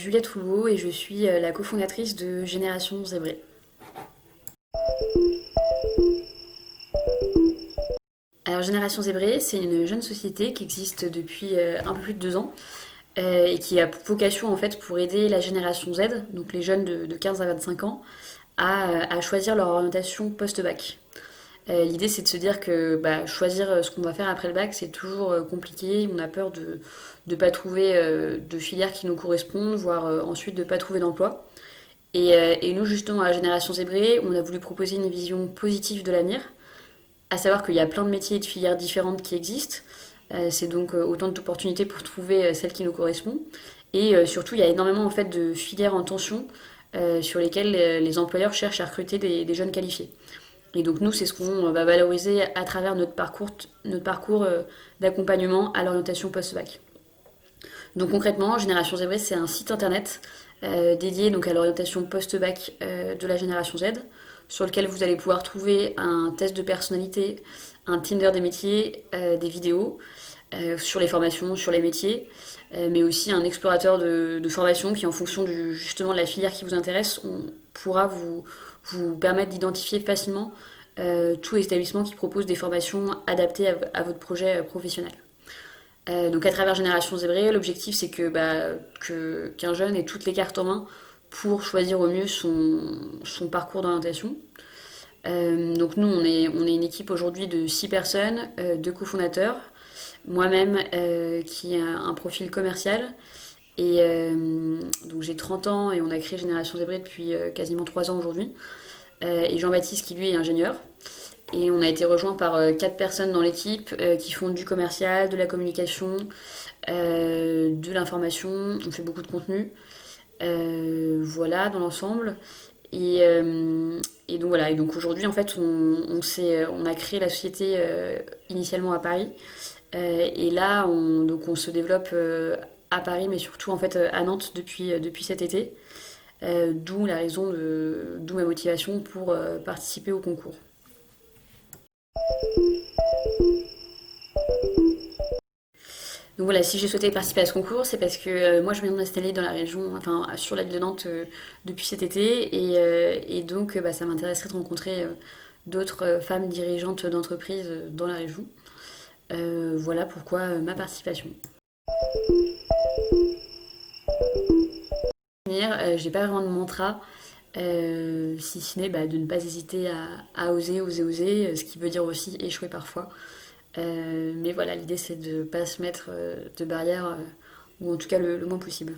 Juliette Rouleau et je suis la cofondatrice de Génération Zébré. Alors Génération Zébré, c'est une jeune société qui existe depuis un peu plus de 2 ans et qui a pour vocation en fait pour aider la génération Z, donc les jeunes de 15 à 25 ans, à choisir leur orientation post-bac. L'idée c'est de se dire que choisir ce qu'on va faire après le bac c'est toujours compliqué, on a peur de ne pas trouver de filière qui nous correspondent, voire ensuite de ne pas trouver d'emploi. Et nous, justement, à la Génération Zébrée, on a voulu proposer une vision positive de l'avenir, à savoir qu'il y a plein de métiers et de filières différentes qui existent. C'est donc autant d'opportunités pour trouver celle qui nous correspond. Et surtout, il y a énormément en fait, de filières en tension sur lesquelles les employeurs cherchent à recruter des jeunes qualifiés. Et donc nous, c'est ce qu'on va valoriser à travers notre parcours d'accompagnement à l'orientation post-bac. Donc concrètement, Génération Zébré, c'est un site internet dédié donc à l'orientation post-bac de la génération Z, sur lequel vous allez pouvoir trouver un test de personnalité, un Tinder des métiers, des vidéos sur les formations, sur les métiers, mais aussi un explorateur de formation qui, en fonction justement de la filière qui vous intéresse, pourra vous permettre d'identifier facilement tous les établissements qui proposent des formations adaptées à votre projet professionnel. Donc à travers Génération Zébrée, l'objectif c'est qu'un jeune ait toutes les cartes en main pour choisir au mieux son parcours d'orientation. Donc nous on est une équipe aujourd'hui de 6 personnes, 2 cofondateurs, moi-même qui a un profil commercial et donc j'ai 30 ans et on a créé Génération Zébrée depuis quasiment 3 ans aujourd'hui. Et Jean-Baptiste qui lui est ingénieur. Et on a été rejoint par 4 personnes dans l'équipe qui font du commercial, de la communication, de l'information. On fait beaucoup de contenu. Voilà, dans l'ensemble. Et, euh, et donc voilà. Et donc aujourd'hui, en fait, on a créé la société initialement à Paris. Et là, donc on se développe à Paris, mais surtout en fait à Nantes depuis cet été. D'où ma motivation pour participer au concours. Donc voilà, si j'ai souhaité participer à ce concours, c'est parce que moi je viens de m'installer dans la région, enfin sur la ville de Nantes depuis cet été, et donc ça m'intéresserait de rencontrer d'autres femmes dirigeantes d'entreprises dans la région. Voilà pourquoi ma participation. J'ai pas vraiment de mantra, si ce n'est de ne pas hésiter à oser, oser, oser, ce qui veut dire aussi échouer parfois. Mais voilà, l'idée c'est de ne pas se mettre de barrières, ou en tout cas le moins possible.